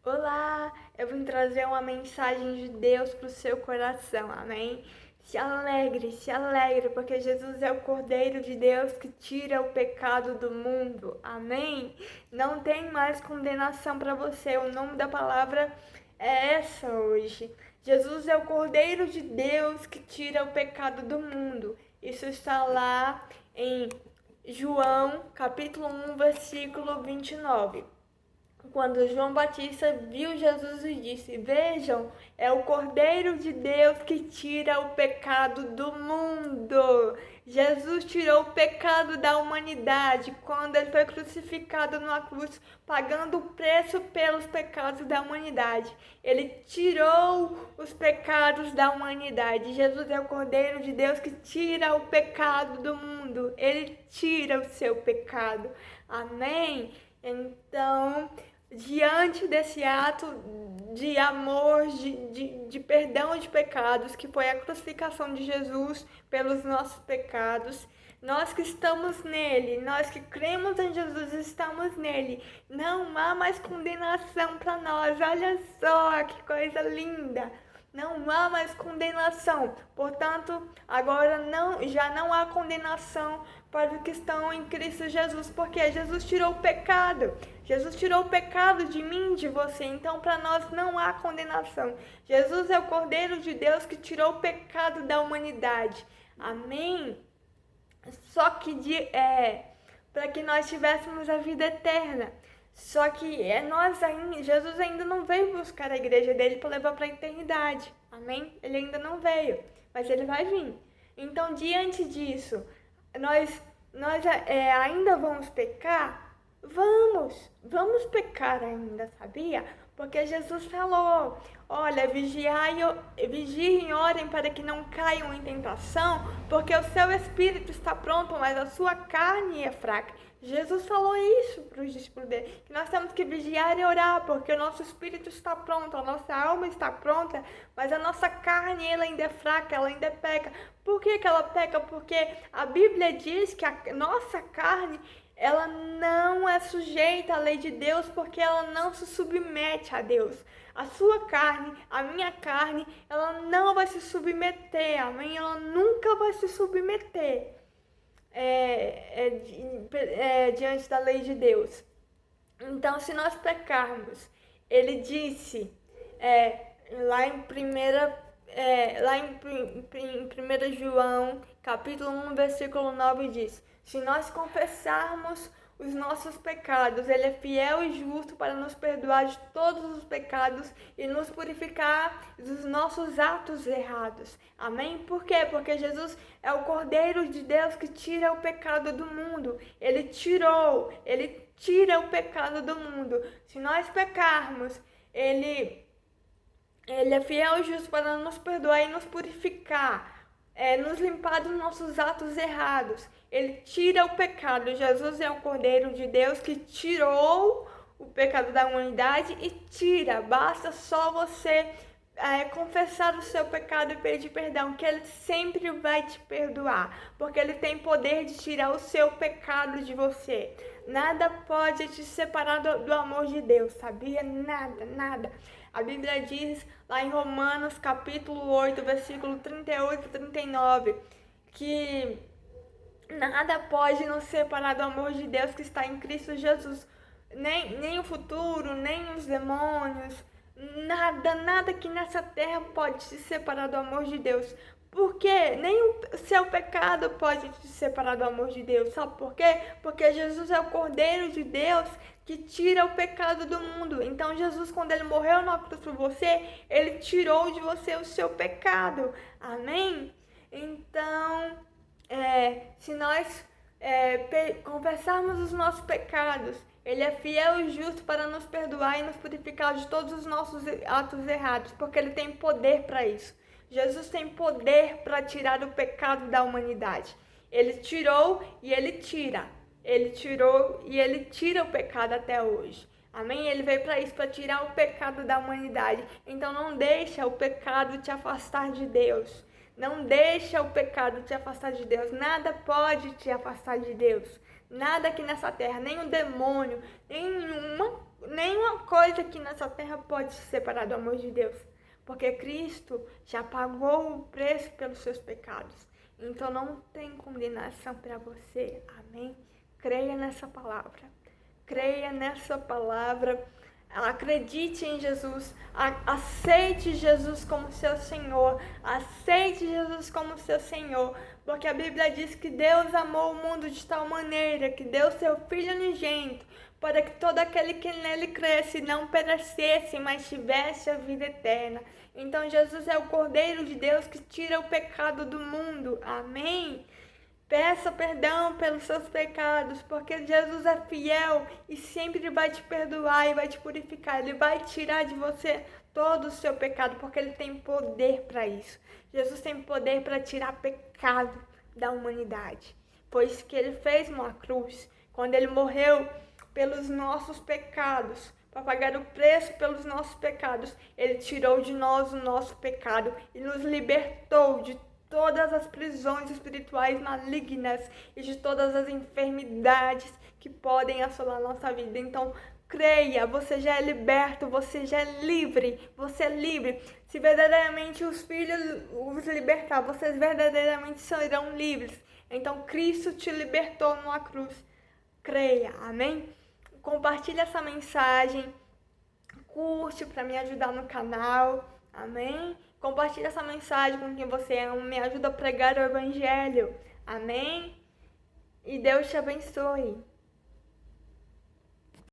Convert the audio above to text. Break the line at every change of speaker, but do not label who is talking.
Olá, eu vim trazer uma mensagem de Deus para o seu coração, amém? Se alegre, porque Jesus é o Cordeiro de Deus que tira o pecado do mundo, amém? Não tem mais condenação para você, o nome da palavra é essa hoje. Jesus é o Cordeiro de Deus que tira o pecado do mundo. Isso está lá em João, capítulo 1, versículo 29. Quando João Batista viu Jesus e disse: Vejam, é o Cordeiro de Deus que tira o pecado do mundo. Jesus tirou o pecado da humanidade quando ele foi crucificado numa cruz, pagando o preço pelos pecados da humanidade. Ele tirou os pecados da humanidade. Jesus é o Cordeiro de Deus que tira o pecado do mundo. Ele tira o seu pecado. Amém? Então, diante desse ato de amor, de perdão de pecados, que foi a crucificação de Jesus pelos nossos pecados, nós que estamos nele, nós que cremos em Jesus, estamos nele. Não há mais condenação para nós. Olha só que coisa linda. Não há mais condenação. Portanto, agora já não há condenação para os que estão em Cristo Jesus, porque Jesus tirou o pecado. Jesus tirou o pecado de mim, de você. Então, para nós não há condenação. Jesus é o Cordeiro de Deus que tirou o pecado da humanidade. Amém? Só que para que nós tivéssemos a vida eterna. Só que Jesus ainda não veio buscar a igreja dele para levar para a eternidade. Amém? Ele ainda não veio, mas ele vai vir. Então, diante disso, nós ainda vamos pecar? Vamos pecar ainda, sabia? Porque Jesus falou: olha, vigiem e orem para que não caiam em tentação, porque o seu espírito está pronto, mas a sua carne é fraca. Jesus falou isso para os discípulos dele, que nós temos que vigiar e orar, porque o nosso espírito está pronto, a nossa alma está pronta, mas a nossa carne ela ainda é fraca, ela ainda peca. Por que ela peca? Porque a Bíblia diz que a nossa carne ela não é sujeita à lei de Deus, porque ela não se submete a Deus. A sua carne, a minha carne, ela não vai se submeter, amém? Ela nunca vai se submeter diante da lei de Deus. Então, se nós pecarmos, ele disse lá em 1 João, capítulo 1, versículo 9, diz: se nós confessarmos os nossos pecados, ele é fiel e justo para nos perdoar de todos os pecados e nos purificar dos nossos atos errados. Amém? Por quê? Porque Jesus é o Cordeiro de Deus que tira o pecado do mundo. Ele tira o pecado do mundo. Se nós pecarmos, ele é fiel e justo para nos perdoar e nos purificar, nos limpar dos nossos atos errados. Ele tira o pecado. Jesus é o Cordeiro de Deus que tirou o pecado da humanidade e tira. Basta só você confessar o seu pecado e pedir perdão, que ele sempre vai te perdoar, porque ele tem poder de tirar o seu pecado de você. Nada pode te separar do amor de Deus, sabia? Nada, nada. A Bíblia diz lá em Romanos capítulo 8, versículo 38 e 39, que nada pode nos separar do amor de Deus que está em Cristo Jesus. Nem o futuro, nem os demônios, nada aqui nessa terra pode te separar do amor de Deus. Porque nem o seu pecado pode te separar do amor de Deus. Sabe por quê? Porque Jesus é o Cordeiro de Deus que tira o pecado do mundo. Então Jesus, quando ele morreu na cruz por você, ele tirou de você o seu pecado. Amém? Então, se nós confessarmos os nossos pecados, ele é fiel e justo para nos perdoar e nos purificar de todos os nossos atos errados, porque ele tem poder para isso. Jesus tem poder para tirar o pecado da humanidade. Ele tirou e ele tira. Ele tirou e ele tira o pecado até hoje. Amém? Ele veio para isso, para tirar o pecado da humanidade. Então não deixa o pecado te afastar de Deus. Não deixa o pecado te afastar de Deus. Nada pode te afastar de Deus. Nada aqui nessa terra, nem o demônio, nem nenhuma coisa aqui nessa terra pode se separar do amor de Deus, porque Cristo já pagou o preço pelos seus pecados. Então não tem condenação para você. Amém? Creia nessa palavra. Creia nessa palavra. Acredite em Jesus, aceite Jesus como seu Senhor, aceite Jesus como seu Senhor, porque a Bíblia diz que Deus amou o mundo de tal maneira que deu seu Filho unigênito, para que todo aquele que nele cresce não perecesse, mas tivesse a vida eterna. Então Jesus é o Cordeiro de Deus que tira o pecado do mundo. Amém? Peça perdão pelos seus pecados, porque Jesus é fiel e sempre vai te perdoar e vai te purificar. Ele vai tirar de você todo o seu pecado, porque Ele tem poder para isso. Jesus tem poder para tirar pecado da humanidade. Foi isso que Ele fez numa cruz, quando Ele morreu pelos nossos pecados, para pagar o preço pelos nossos pecados. Ele tirou de nós o nosso pecado e nos libertou de todas as prisões espirituais malignas e de todas as enfermidades que podem assolar a nossa vida. Então, creia, você já é liberto, você já é livre, você é livre. Se verdadeiramente os filhos os libertar, vocês verdadeiramente serão livres. Então, Cristo te libertou numa cruz. Creia, amém? Compartilhe essa mensagem, curte para me ajudar no canal, amém? Compartilhe essa mensagem com quem você ama, me ajuda a pregar o Evangelho, amém? E Deus te abençoe.